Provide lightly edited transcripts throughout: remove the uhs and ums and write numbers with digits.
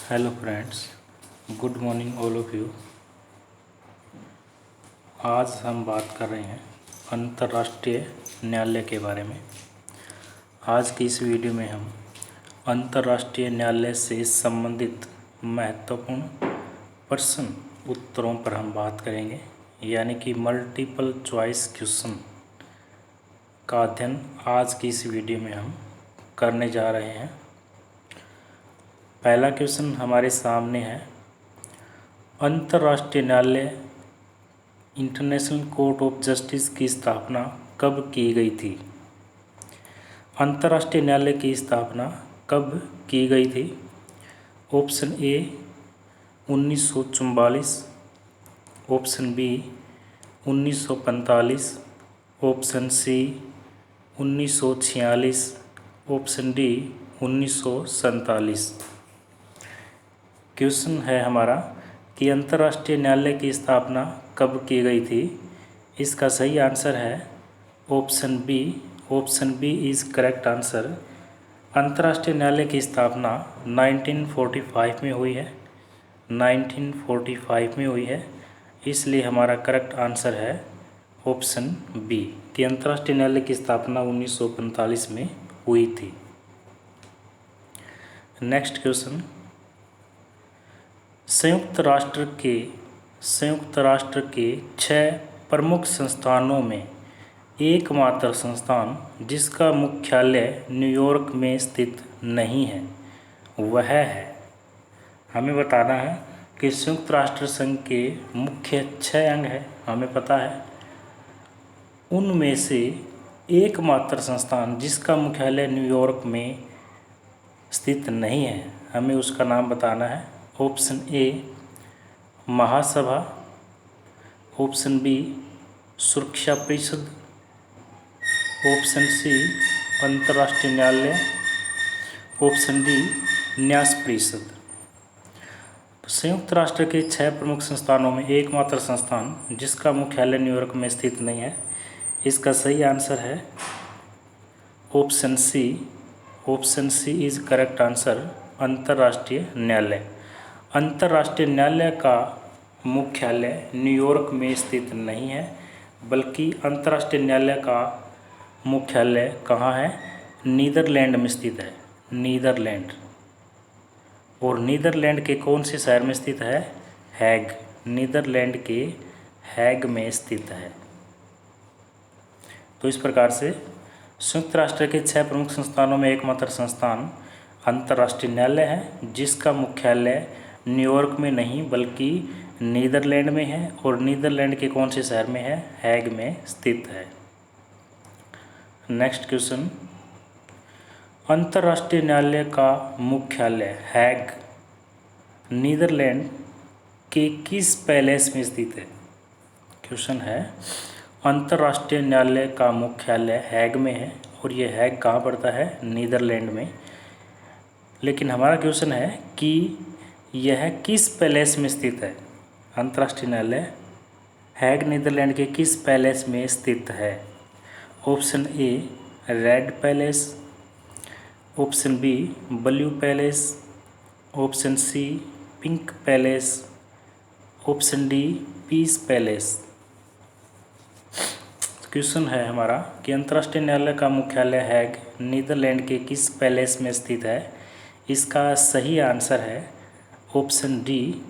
Hello friends, good morning all of you. आज हम बात कर रहे हैं अंतर्राष्ट्रीय न्यायालय के बारे में। आज की इस वीडियो में हम अंतर्राष्ट्रीय न्यायालय से संबंधित महत्वपूर्ण प्रश्न उत्तरों पर हम बात करेंगे, यानी कि मल्टीपल चॉइस क्वेश्चन का अध्ययन आज की इस वीडियो में हम करने जा रहे हैं। पहला क्वेश्चन हमारे सामने है, अंतर्राष्ट्रीय न्यायालय इंटरनेशनल कोर्ट ऑफ जस्टिस की स्थापना कब की गई थी? अंतर्राष्ट्रीय न्यायालय की स्थापना कब की गई थी? Option A 1944, option B 1945, option C 1946, option D 1947। Question है हमारा कि अंतर्राष्ट्रीय न्यायालय की स्थापना कब की गई थी। इसका सही आंसर है option B. Option B is correct answer. अंतर्राष्ट्रीय न्यायालय की स्थापना 1945 में हुई है। 1945 में हुई है, इसलिए हमारा करेक्ट आंसर है ऑप्शन बी कि अंतर्राष्ट्रीय न्यायालय की स्थापना 1945 में हुई थी। नेक्स्ट क्वेश्चन, संयुक्त राष्ट्र के 6 प्रमुख संस्थानों में एकमात्र संस्थान जिसका मुख्यालय न्यूयॉर्क में स्थित नहीं है वह है। हमें बताना है कि संयुक्त राष्ट्र संघ के मुख्य 6 अंग हैं, हमें पता है। उनमें से एकमात्र संस्थान जिसका मुख्यालय न्यूयॉर्क में स्थित नहीं है, हमें उसका नाम बताना है। ऑप्शन ए महासभा, ऑप्शन बी सुरक्षा परिषद, ऑप्शन सी अंतर्राष्ट्रीय न्यायालय, ऑप्शन डी न्यास परिषद। संयुक्त राष्ट्र के 6 प्रमुख संस्थानों में एकमात्र संस्थान जिसका मुख्यालय न्यूयॉर्क में स्थित नहीं है, इसका सही आंसर है option C. Option C is correct answer, अंतर्राष्ट्रीय न्यायालय। अंतर्राष्ट्रीय न्यायालय का मुख्यालय न्यूयॉर्क में स्थित नहीं है, बल्कि अंतर्राष्ट्रीय न्यायालय का मुख्यालय कहाँ है? नीदरलैंड में स्थित है। नीदरलैंड। और नीदरलैंड के कौन से शहर में स्थित है? हैग। नीदरलैंड के हैग में स्थित है। तो इस प्रकार से संयुक्त राष्ट्र के 6 प्रमुख संस्थानों में एकमात्र संस्थान अंतर्राष्ट्रीय न्यायालय है, जिसका मुख्यालय न्यूयॉर्क में नहीं बल्कि नीदरलैंड में है। और नीदरलैंड के कौन से शहर में है? हैग में स्थित है। नेक्स्ट क्वेश्चन, अंतर्राष्ट्रीय न्यायालय का मुख्यालय हैग नीदरलैंड के किस पैलेस में स्थित है? क्वेश्चन है, अंतर्राष्ट्रीय न्यायालय का मुख्यालय हैग में है और ये हैग कहाँ पड़ता है? नीदरलैंड में। लेकिन हमारा क्वेश्चन है कि यह किस पैलेस में स्थित है? अंतर्राष्ट्रीय न्यायालय हैग नीदरलैंड के किस पैलेस में स्थित है? Option A red palace, option B blue palace, option C pink palace, option D peace palace. Question है हमारा कि अंतर्राष्ट्रीय न्यायालय का मुख्यालय हैग नीदरलैंड के किस पैलेस में स्थित है? इसका सही आंसर है option D.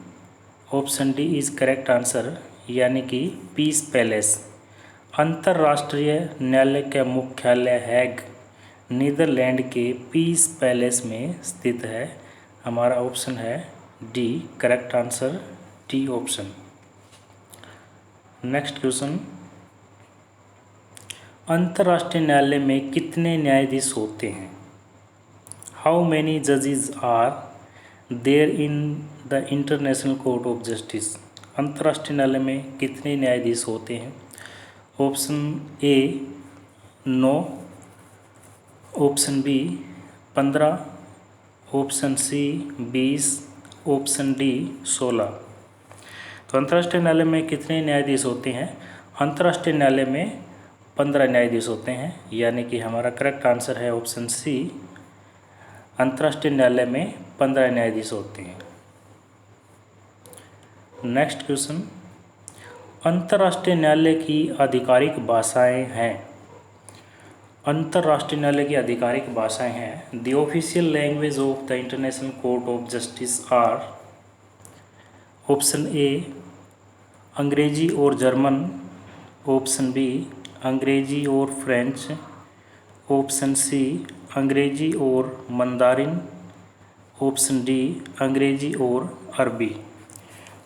Option D is correct answer, यानी कि पीस पैलेस। अंतर्राष्ट्रीय न्यायालय का मुख्यालय हैग नीदरलैंड के पीस पैलेस में स्थित है। हमारा ऑप्शन है D, correct answer D option. Next question, अंतर्राष्ट्रीय न्यायालय में कितने न्यायाधीश होते हैं? हाउ मैनी जजेस are there in the international court of justice? अंतर्राष्ट्रीय न्यायालय में कितने न्यायाधीश होते हैं? Option A 9, option B 15, option C 20, option D 16। तो अंतर्राष्ट्रीय न्यायालय में कितने न्यायाधीश होते हैं? अंतर्राष्ट्रीय न्यायालय में 15 न्यायाधीश होते हैं, यानी कि हमारा करेक्ट आंसर है ऑप्शन सी। अंतर्राष्ट्रीय न्यायालय में 15 न्यायाधीश होते हैं। नेक्स्ट क्वेश्चन, अंतर्राष्ट्रीय न्यायालय की आधिकारिक भाषाएं हैं। अंतर्राष्ट्रीय न्यायालय की आधिकारिक भाषाएं हैं। The official language of the international court of justice are, option A अंग्रेजी और जर्मन, ऑप्शन बी अंग्रेजी और फ्रेंच, ऑप्शन सी अंग्रेजी और मंदारिन, ऑप्शन डी अंग्रेजी और अरबी।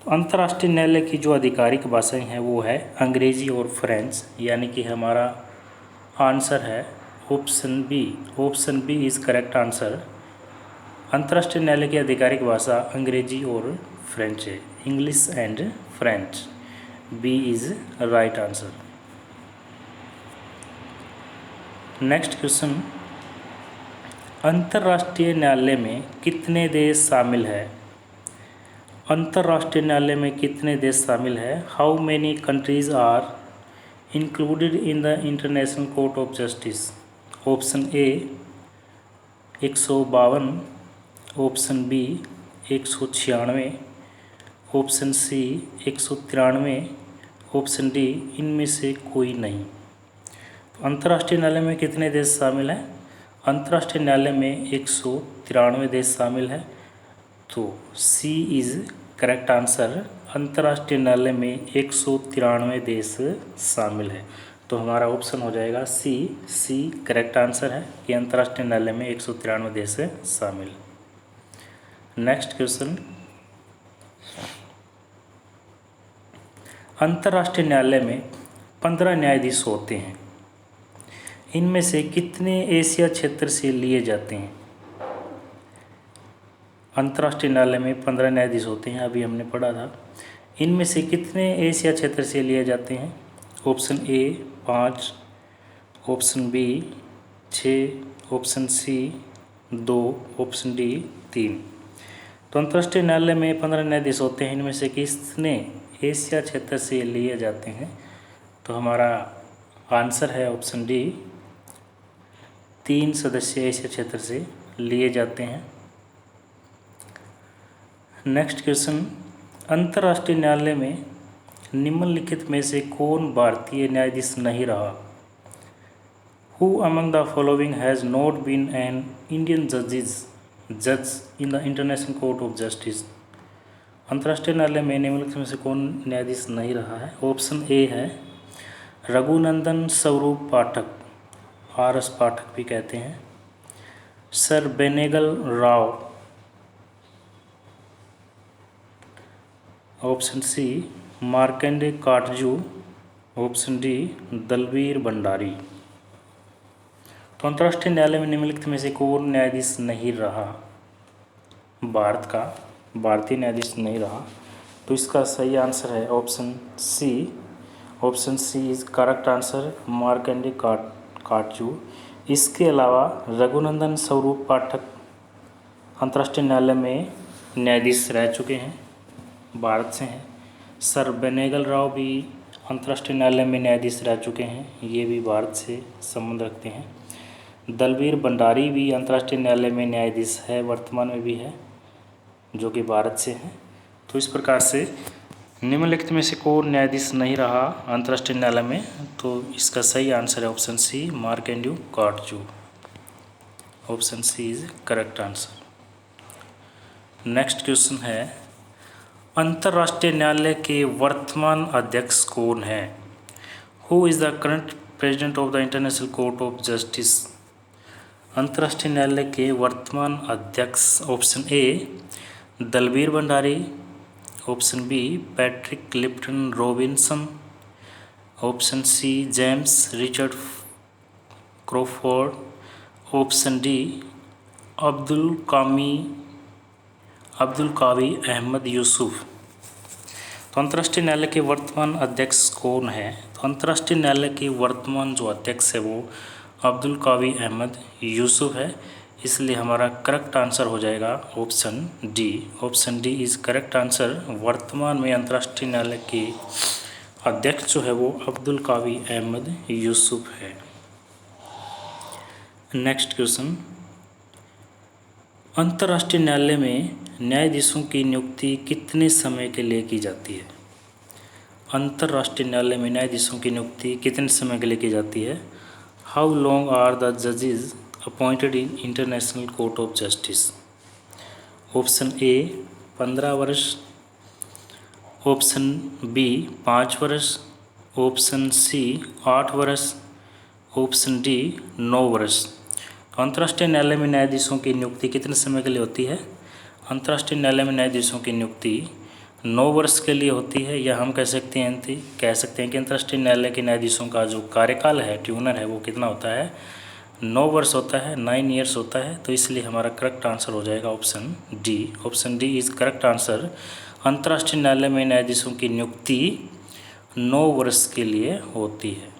तो अंतर्राष्ट्रीय न्यायालय की जो आधिकारिक भाषाएं हैं वो है अंग्रेजी और फ्रेंच, यानी कि हमारा आंसर है option B. Option B is correct answer. अंतर्राष्ट्रीय न्यायालय की आधिकारिक भाषा अंग्रेजी और फ्रेंच है, English and French. B is right answer. Next question, अंतर्राष्ट्रीय न्यायालय में कितने देश शामिल है। अंतर्राष्ट्रीय न्यायालय में कितने देश शामिल है। How many countries are included in the international court of justice. Option A 152, option B 196, option C 193, option D इनमें से कोई नहीं। तो अंतर्राष्ट्रीय न्यायालय में कितने देश शामिल हैं। अंतर्राष्ट्रीय न्यायालय में 193 देश शामिल है। तो सी इज़ करेक्ट आंसर। अंतर्राष्ट्रीय न्यायालय में 193 देश शामिल है। तो हमारा ऑप्शन हो जाएगा सी। सी करेक्ट आंसर है कि अंतर्राष्ट्रीय न्यायालय में 193 देश शामिल। नेक्स्ट क्वेश्चन, अंतर्राष्ट्रीय न्यायालय में 15 न्यायाधीश होते हैं। इनमें से कितने एशिया क्षेत्र से लिए जाते हैं। अंतर्राष्ट्रीय न्यायालय में 15 न्यायाधीश होते हैं, अभी हमने पढ़ा था। इनमें से कितने एशिया क्षेत्र से लिए जाते हैं। Option A 5, option B 6, option C 2, option D 3। तो अंतर्राष्ट्रीय न्यायालय में 15 न्यायाधीश होते हैं, इनमें से कितने एशिया क्षेत्र से लिए जाते हैं। तो हमारा आंसर है ऑप्शन डी, 3 सदस्य एशिया क्षेत्र से लिए जाते हैं। नेक्स्ट क्वेश्चन, अंतर्राष्ट्रीय न्यायालय में निम्नलिखित में से कौन भारतीय न्यायाधीश नहीं रहा। Who among the following has not been an Indian जज in the international court of justice. अंतर्राष्ट्रीय न्यायालय में निम्नलिखित में से कौन न्यायाधीश नहीं रहा है। ऑप्शन ए है रघुनंदन स्वरूप पाठक, RS पाठक भी कहते हैं, sir Benegal Rau, option C Markandey Katju, option D Dalveer Bhandari. तो अंतर्राष्ट्रीय न्यायालय में निम्नलिखित में से कौन न्यायाधीश नहीं रहा। भारत का भारतीय न्यायाधीश नहीं रहा। तो इसका सही आंसर है option C. Option C is correct answer, Markandey Katju. इसके अलावा रघुनंदन स्वरूप पाठक अंतर्राष्ट्रीय न्यायालय में न्यायाधीश रह चुके हैं, भारत से हैं। सर बेनेगल राव भी अंतर्राष्ट्रीय न्यायालय में न्यायाधीश रह चुके हैं, ये भी भारत से संबंध रखते हैं। दलवीर भंडारी भी अंतर्राष्ट्रीय न्यायालय में न्यायाधीश है, वर्तमान में भी है, जो कि भारत से हैं। तो इस प्रकार से निम्नलिखित में से कौन न्यायाधीश नहीं रहा अंतर्राष्ट्रीय न्यायालय में। तो इसका सही आंसर है option C Markandey Katju. Option C is correct answer. Next question है, अंतर्राष्ट्रीय न्यायालय के वर्तमान अध्यक्ष कौन है। Who is the current president of the international court of justice. अंतर्राष्ट्रीय न्यायालय के वर्तमान अध्यक्ष option A Dalveer Bhandari, option B Patrick Lipton Robinson, option C James Richard Crawford, option D Abdul Qawi Ahmed Yusuf. तो अंतर्राष्ट्रीय न्यायालय के वर्तमान अध्यक्ष कौन है। तो अंतर्राष्ट्रीय न्यायालय के वर्तमान जो अध्यक्ष है वो अब्दुल कावी अहमद यूसुफ है, इसलिए हमारा करेक्ट आंसर हो जाएगा option D. Option D is correct answer. वर्तमान में अंतर्राष्ट्रीय न्यायालय के अध्यक्ष जो है वो अब्दुल कावी अहमद यूसुफ है। नेक्स्ट क्वेश्चन, अंतर्राष्ट्रीय न्यायालय में न्यायाधीशों की नियुक्ति कितने समय के लिए की जाती है? अंतर्राष्ट्रीय न्यायालय में न्यायाधीशों की नियुक्ति कितने समय के लिए की जाती है? हाउ लॉन्ग आर द जजेस appointed in international court of justice? Option ए 15 वर्ष, ऑप्शन बी 5 वर्ष, ऑप्शन सी 8 वर्ष, ऑप्शन डी 9 वर्ष। तो अंतर्राष्ट्रीय न्यायालय में न्यायाधीशों की नियुक्ति कितने समय के लिए होती है? अंतर्राष्ट्रीय न्यायालय में न्यायाधीशों की नियुक्ति 9 वर्ष के लिए होती है, या हम कह सकते हैं कि अंतर्राष्ट्रीय न्यायालय के न्यायाधीशों का जो कार्यकाल है, ट्यूनर है, वो कितना होता है? 9 वर्ष होता है, 9 ईयर्स होता है। तो इसलिए हमारा करेक्ट आंसर हो जाएगा option D. Option D is correct answer. अंतर्राष्ट्रीय न्यायालय में न्यायाधीशों की नियुक्ति 9 वर्ष के लिए होती है।